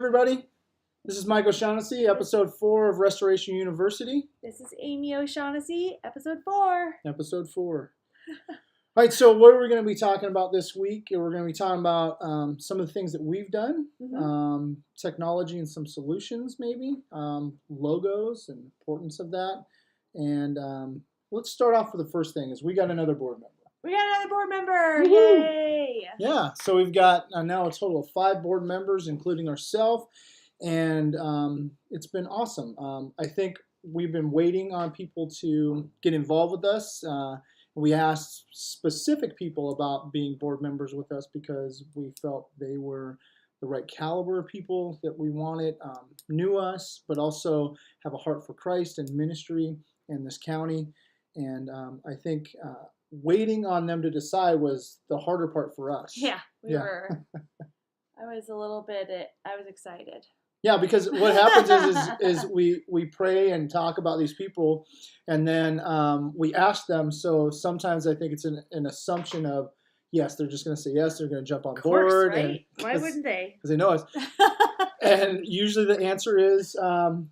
Everybody. This is Mike O'Shaughnessy, episode 4 of Restoration University. This is Amy O'Shaughnessy, episode 4. Episode 4. All right, so what are we going to be talking about this week? We're going to be talking about some of the things that we've done, technology and some solutions maybe, logos and importance of that. And let's start off with the first thing is we got another board member. We got another board member! Woo-hoo! Yay! Yeah, so we've got now a total of 5 board members, including ourselves, and it's been awesome. I think we've been waiting on people to get involved with us. We asked specific people about being board members with us because we felt they were the right caliber of people that we wanted, knew us, but also have a heart for Christ and ministry in this county. And I think waiting on them to decide was the harder part for us. Yeah, we were. I was excited. Yeah, because what happens is we pray and talk about these people, and then we ask them. So sometimes I think it's an assumption of, yes, they're just going to say yes, they're going to jump on board. Right? And why wouldn't they? Because they know us. And usually the answer is,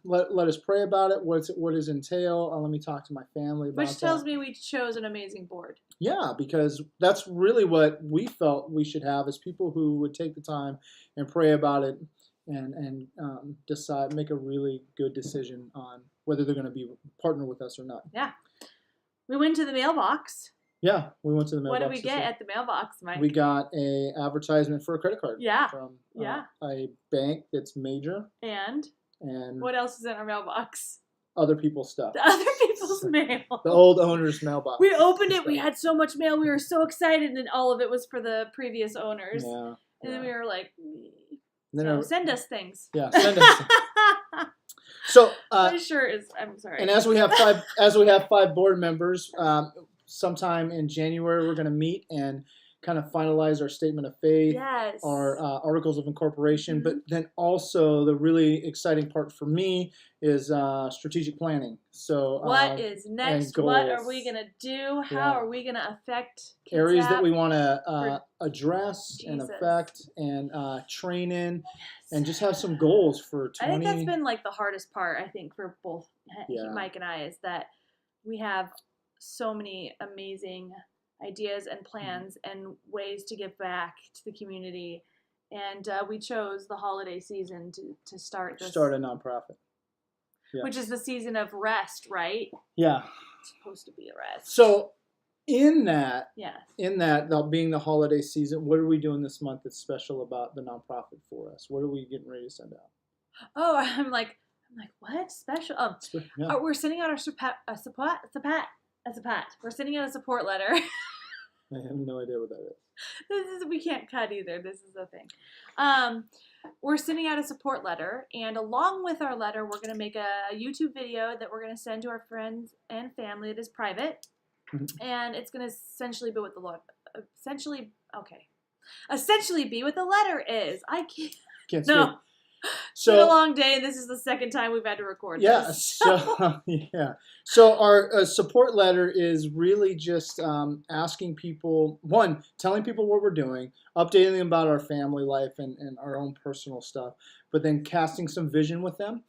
let us pray about it. What does it entail? Let me talk to my family about it. Which tells me we chose an amazing board. Yeah, because that's really what we felt we should have is people who would take the time and pray about it and decide, make a really good decision on whether they're going to be partner with us or not. Yeah. We went to the mailbox. Yeah, we went to the mailbox. What did we get at the mailbox, Mike? We got a advertisement for a credit card. Yeah. From a bank that's major. And what else is in our mailbox? Other people's stuff. The other people's mail. The old owner's mailbox. We opened it. We had so much mail. We were so excited, and all of it was for the previous owners. Yeah. And then we were like, send us things. Yeah, send us. So my shirt is. I'm sorry. And as we have 5 board members, sometime in January we're going to meet and kind of finalize our statement of faith, yes, our articles of incorporation, but then also the really exciting part for me is strategic planning. So what is next? What are we going to do? How are we going to affect areas that we want to address and affect and train in, and just have some goals for 20. I think that's been like the hardest part, I think, for both Mike and I, is that we have so many amazing ideas and plans and ways to give back to the community, and we chose the holiday season to start a nonprofit, which is the season of rest, right? Yeah, it's supposed to be a rest. So in that being the holiday season, what are we doing this month that's special about the nonprofit for us? What are we getting ready to send out? Oh, I'm like what special? We're sending out we're sending out a support letter. I have no idea what that is. We can't cut either. This is the thing. We're sending out a support letter, and along with our letter, we're going to make a YouTube video that we're going to send to our friends and family. It is private, and it's going to essentially be what the letter is. I can't. No. So, it's been a long day, and this is the second time we've had to record this. So our support letter is really just asking people, one, telling people what we're doing, updating them about our family life and our own personal stuff, but then casting some vision with them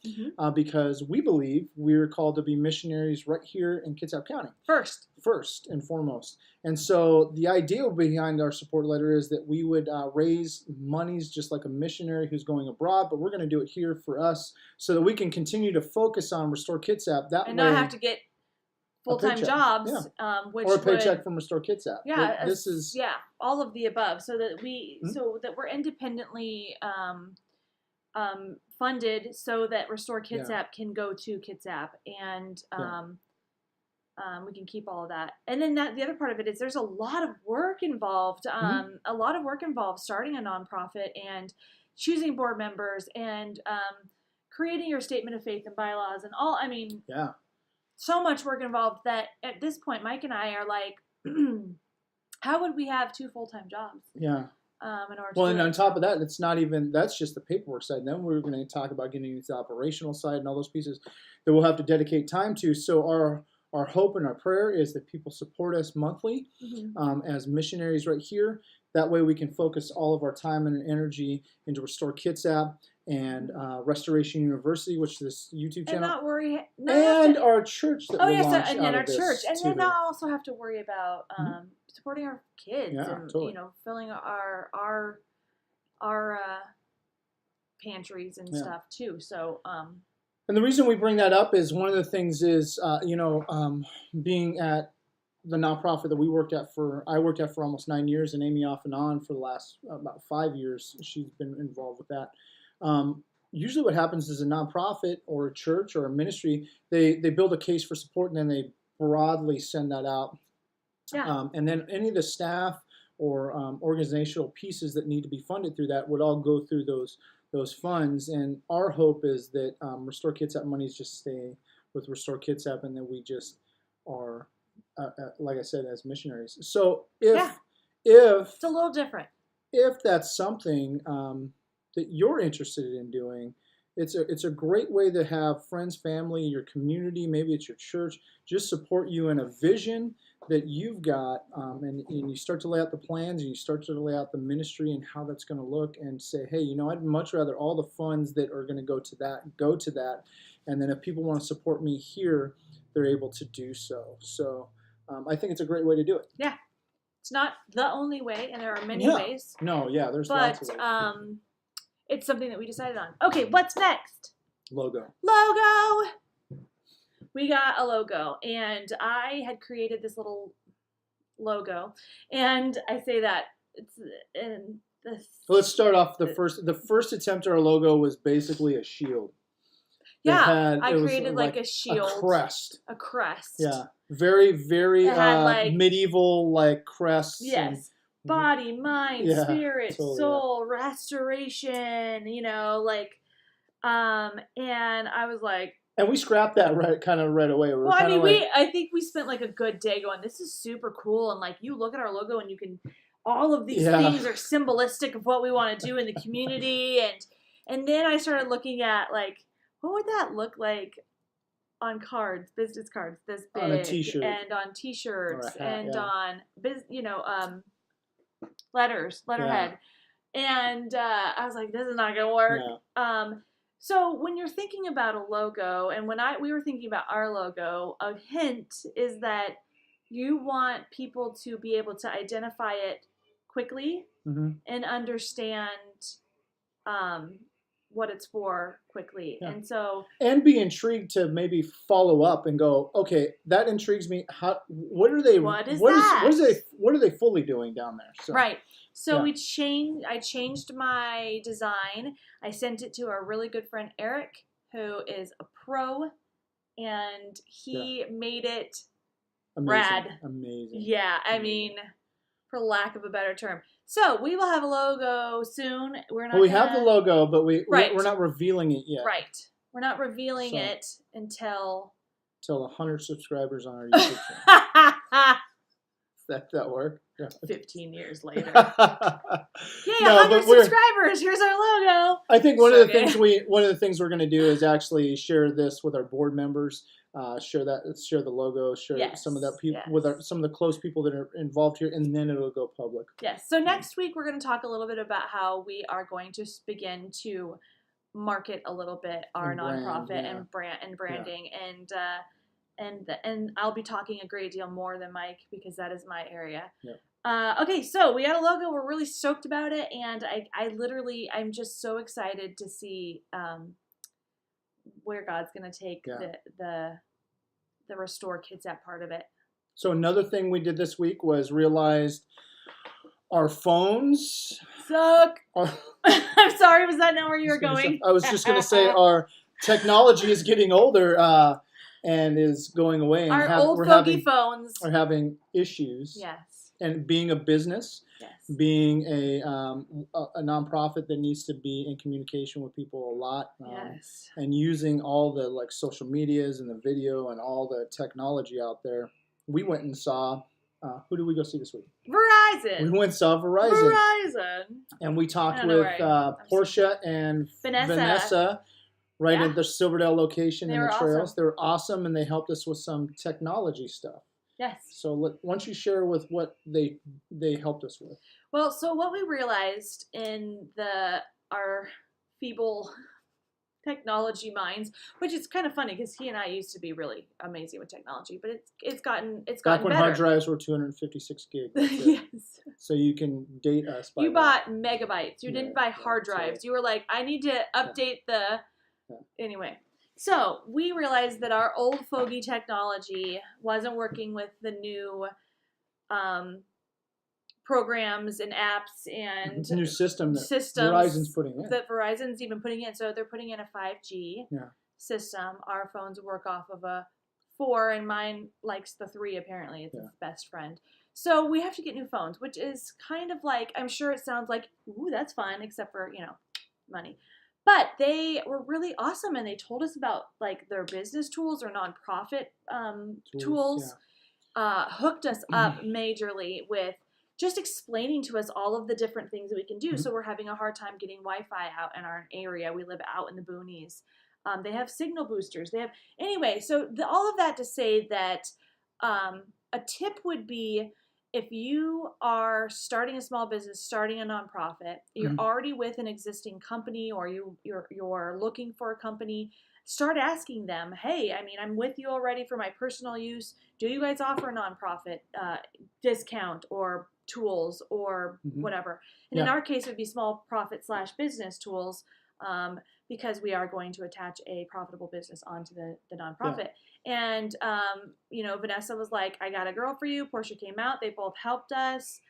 because we believe we're called to be missionaries right here in Kitsap County. First and foremost. And so the idea behind our support letter is that we would raise monies just like a missionary who's going abroad, but we're going to do it here for us so that we can continue to focus on Restore Kitsap. That way, not have to get full-time jobs, or a paycheck from Restore Kitsap. Yeah, this is all of the above, so that we're independently funded, so that Restore Kitsap can go to Kitsap, and we can keep all of that. And then the other part of it is there's a lot of work involved. A lot of work involved starting a nonprofit and choosing board members and creating your statement of faith and bylaws and all. I mean, so much work involved that at this point, Mike and I are like, how would we have 2 full-time jobs? Yeah. In order well, and on top of that, that's just the paperwork side. Then we're going to talk about getting into the operational side and all those pieces that we'll have to dedicate time to. So our hope and our prayer is that people support us monthly as missionaries right here. That way we can focus all of our time and energy into Restore Kitsap and Restoration University, which is this YouTube And channel, not worry. and our church that Oh we'll yes, launch and out then our of this church, and too. then I also have to worry about supporting our kids Yeah, and totally. filling our pantries and stuff too. So and the reason we bring that up is one of the things is being at the nonprofit that I worked at for almost 9 years, and Amy off and on for the last about 5 years. She's been involved with that. Usually what happens is a nonprofit or a church or a ministry, they build a case for support and then they broadly send that out. yeah, And then any of the staff or organizational pieces that need to be funded through that would all go through those funds. And our hope is that Restore Kitsap monies just stay with Restore Kitsap, and then we just are, like I said, as missionaries. So if it's a little different. If that's something that you're interested in doing, it's a great way to have friends, family, your community, maybe it's your church, just support you in a vision that you've got, and you start to lay out the plans, and you start to lay out the ministry and how that's going to look, and say, hey, I'd much rather all the funds that are going to go to that, and then if people want to support me here, they're able to do so. So I think it's a great way to do it. Yeah, it's not the only way, and there are many ways. No, yeah, there's lots of ways. It's something that we decided on. Okay, what's next? Logo. We got a logo, and I had created this little logo, and I say that it's in this. Let's start off the first attempt at our logo was basically a shield. Yeah, I created like a shield, a crest. Yeah, very medieval crest. Yes. Body, mind, spirit, soul, restoration, and I was like, and we scrapped that right away. I think we spent like a good day going, this is super cool, and you look at our logo and you can, all of these things are symbolistic of what we want to do in the community, and then I started looking at what would that look like on cards, business cards this big, on a t-shirt, and on t-shirts, and on letterhead, and I was like, this is not gonna work. So when you're thinking about a logo, and when we were thinking about our logo, a hint is that you want people to be able to identify it quickly and understand what it's for quickly, and be intrigued to maybe follow up and go, okay, that intrigues me. What are they? What are they fully doing down there? So, right. So I changed my design. I sent it to our really good friend Eric, who is a pro, and he made it rad. Amazing. Yeah, I mean, for lack of a better term. So we will have a logo soon. We have the logo, but we're not revealing it yet. Right. We're not revealing it until 100 subscribers on our YouTube channel. That work? Yeah. 15 years later. Yay, 100 subscribers. Here's our logo. I think one of the things we're going to do is actually share this with our board members. Share the logo, some of that people with some of the close people that are involved here, and then it'll go public. Yes. So next week we're going to talk a little bit about how we are going to begin to market a little bit our nonprofit and branding, and I'll be talking a great deal more than Mike because that is my area. Yeah. Okay, so we got a logo. We're really stoked about it, and I'm just so excited to see where God's going to take the Restore Kitsap part of it. So another thing we did this week was realized our phones suck. I'm sorry, was that not where you were going? I was just going to say our technology is getting older and is going away. And old fogey phones are having issues. Yes. And being a business, being a nonprofit that needs to be in communication with people a lot, and using all the social medias and the video and all the technology out there, we went and saw. Who did we go see this week? Verizon. We went and saw Verizon. And we talked with Portia and Vanessa. Right at the Silverdale location in the trails. Awesome. They were awesome, and they helped us with some technology stuff. Yes. So why don't you share with what they helped us with? Well, so what we realized in our feeble technology minds, which is kind of funny because he and I used to be really amazing with technology, but it's gotten Back when better. hard drives were 256 gig. Yes. So you can date us by You that. bought megabytes. You didn't buy Right, hard so- drives. You were like, I need to update the. Yeah. Anyway, so we realized that our old fogey technology wasn't working with the new programs and apps and new system that systems Verizon's putting in. that Verizon's even putting in. So they're putting in a 5G system. Our phones work off of a 4, and mine likes the 3. Apparently, it's its best friend. So we have to get new phones, which is kind of like, I'm sure it sounds like, ooh, that's fun, except for, money. But they were really awesome, and they told us about like their business tools or nonprofit tools. Hooked us up majorly with just explaining to us all of the different things that we can do. So we're having a hard time getting Wi-Fi out in our area. We live out in the boonies. They have signal boosters. Anyway, so all of that to say that a tip would be, if you are starting a small business, starting a nonprofit, you're already with an existing company, or you're looking for a company, start asking them, hey, I'm with you already for my personal use. Do you guys offer a nonprofit discount or tools or whatever? And in our case, it would be small profit / business tools, because we are going to attach a profitable business onto the nonprofit. And, Vanessa was like, I got a girl for you. Portia came out. They both helped us.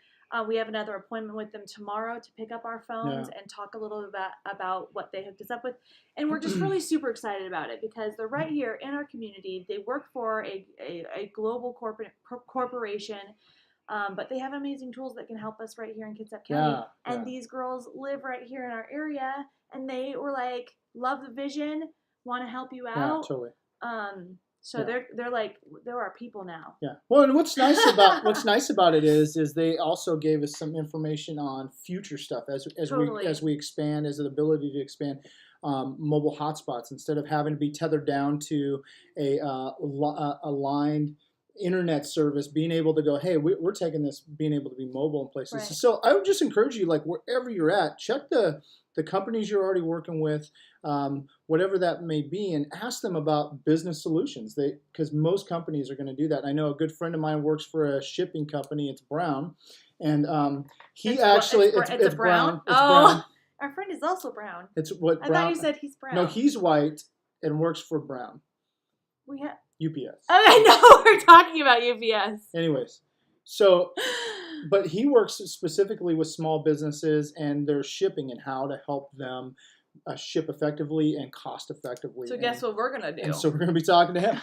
We have another appointment with them tomorrow to pick up our phones and talk a little bit about what they hooked us up with. And we're just really super excited about it because they're right here in our community. They work for a global corporation, but they have amazing tools that can help us right here in Kitsap County. And these girls live right here in our area, and they were like, love the vision, want to help you out. Yeah, totally. So they're like, there are people now. Yeah. Well, and what's nice about it is they also gave us some information on future stuff as we expand, as the ability to expand mobile hotspots instead of having to be tethered down to a lined internet service, being able to go, hey, we're taking this, being able to be mobile in places. Right. So I would just encourage you, like wherever you're at, check the companies you're already working with, whatever that may be, and ask them about business solutions. Because most companies are going to do that. I know a good friend of mine works for a shipping company. It's Brown, and it's Brown. Brown. Our friend is also Brown. It's what I Brown, thought you said he's Brown. No, he's white and works for Brown. We have UPS. Oh, I know we're talking about UPS. Anyways, so. But he works specifically with small businesses and their shipping and how to help them ship effectively and cost effectively. So guess what we're gonna do? And so we're gonna be talking to him.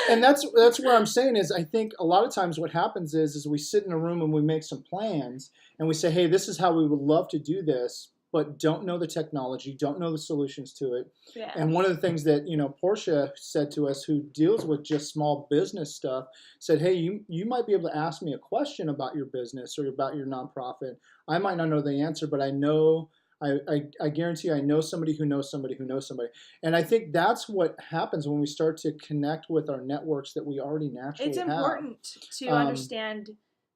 And that's what I'm saying is, I think a lot of times what happens is we sit in a room and we make some plans and we say, hey, this is how we would love to do this, but don't know the technology, don't know the solutions to it. Yeah. And one of the things that, Portia said to us, who deals with just small business stuff, said, hey, you might be able to ask me a question about your business or about your nonprofit. I might not know the answer, but I know, I guarantee I know somebody who knows somebody who knows somebody. And I think that's what happens when we start to connect with our networks that we already naturally have. It's important to understand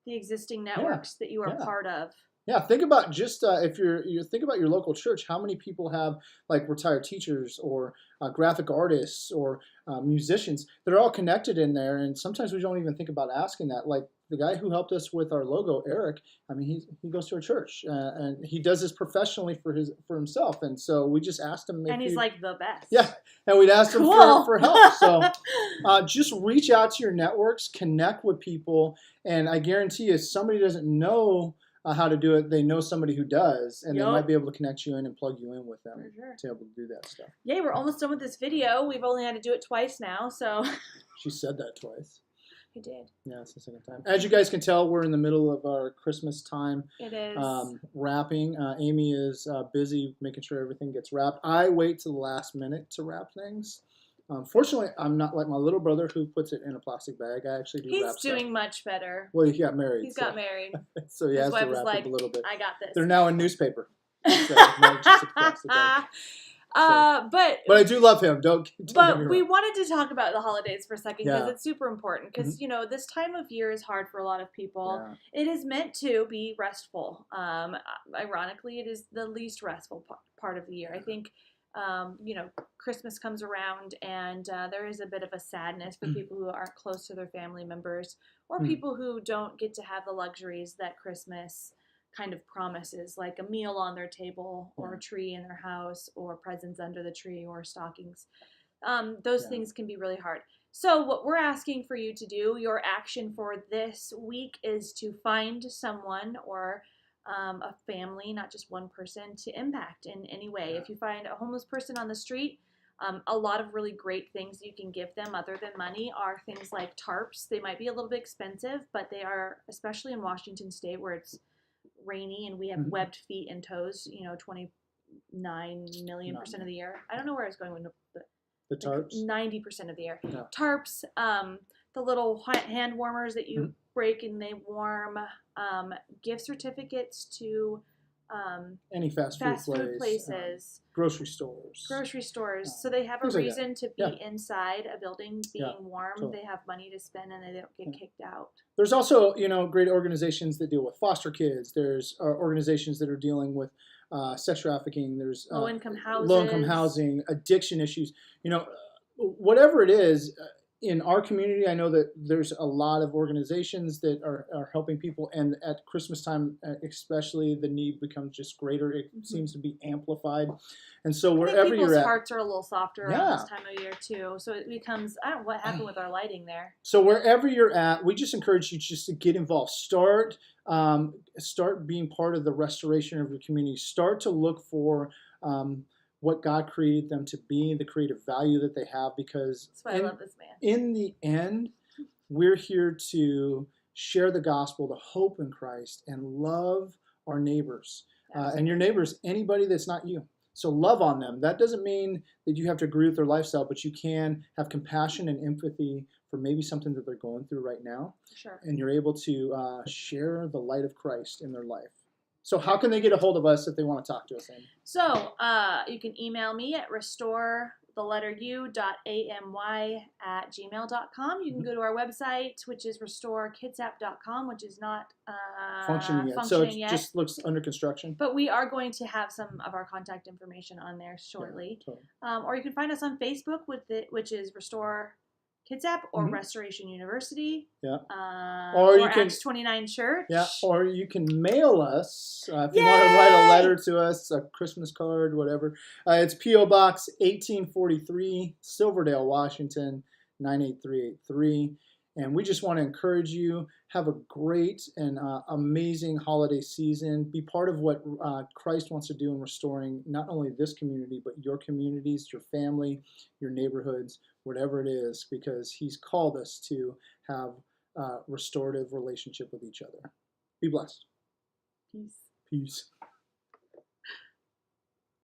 the existing networks that you are part of. Yeah, think about just if you think about your local church, how many people have like retired teachers or graphic artists or musicians that are all connected in there, and sometimes we don't even think about asking that. Like the guy who helped us with our logo, Eric. He goes to a church and he does this professionally for himself, and so we just asked him. And he's like the best. Yeah, and we'd asked him for help. So just reach out to your networks, connect with people, and I guarantee you, if somebody doesn't know how to do it, they know somebody who does, and they might be able to connect you in and plug you in with them to be able to do that stuff. Yay, we're almost done with this video. We've only had to do it twice now, so. She said that twice. I did. Yeah, it's the second time. As you guys can tell, we're in the middle of our Christmas time. It is. Wrapping. Amy is busy making sure everything gets wrapped. I wait to the last minute to wrap things. Fortunately, I'm not like my little brother who puts it in a plastic bag. I actually do wrap stuff. He's doing much better. Well, he got married. Got married. So he has to wrap it a little bit. I got this. They're now in newspaper. So, no, just across the But I do love him. Don't get me But wrong. we wanted to talk about the holidays for a second because Yeah. it's super important. Because this time of year is hard for a lot of people. Yeah. It is meant to be restful. Ironically, it is the least restful part of the year. I think. Christmas comes around and there is a bit of a sadness for people who aren't close to their family members or people who don't get to have the luxuries that Christmas kind of promises, like a meal on their table or a tree in their house or presents under the tree or stockings. Those things can be really hard. So what we're asking for you to do, your action for this week, is to find someone or a family, not just one person, to impact in any way. If you find a homeless person on the street, a lot of really great things you can give them other than money are things like tarps. They might be a little bit expensive, but they are, especially in Washington State where it's rainy and we have webbed feet and toes, 29 million % of the year. I don't know where I was going with the tarps. 90% of the year. Yeah. Tarps, the little hand warmers that you break and they warm, gift certificates to any fast food places, grocery stores. So they have a reason to be Yeah. inside a building being warm. Totally. They have money to spend and they don't get kicked out. There's also, great organizations that deal with foster kids. There's organizations that are dealing with sex trafficking. There's low-income housing, addiction issues. Whatever it is, in our community, I know that there's a lot of organizations that are helping people. And at Christmas time, especially, the need becomes just greater. It seems to be amplified. And so wherever you're at. People's hearts are a little softer around this time of year, too. So it becomes, I don't know what happened with our lighting there. So wherever you're at, we just encourage you just to get involved. Start being part of the restoration of your community. Start to look for what God created them to be, the creative value that they have, because that's why I love this man. In the end, we're here to share the gospel, the hope in Christ, and love our neighbors. And your neighbors, anybody that's not you. So love on them. That doesn't mean that you have to agree with their lifestyle, but you can have compassion and empathy for maybe something that they're going through right now. Sure. And you're able to share the light of Christ in their life. So how can they get a hold of us if they want to talk to us, Amy? So you can email me at restore.amy@gmail.com. You can go to our website, which is restorekidsapp.com, which is not functioning yet. So it just looks under construction. But we are going to have some of our contact information on there shortly. Yeah, totally. Or you can find us on Facebook, which is Restore Kidsapp or Restoration University. Yeah. Or you can Acts 29 Church. Yeah. Or you can mail us if you want to write a letter to us, a Christmas card, whatever. It's P.O. Box 1843, Silverdale, Washington 98383. And we just want to encourage you, have a great and amazing holiday season. Be part of what Christ wants to do in restoring not only this community, but your communities, your family, your neighborhoods, whatever it is, because he's called us to have a restorative relationship with each other. Be blessed. Peace. Peace.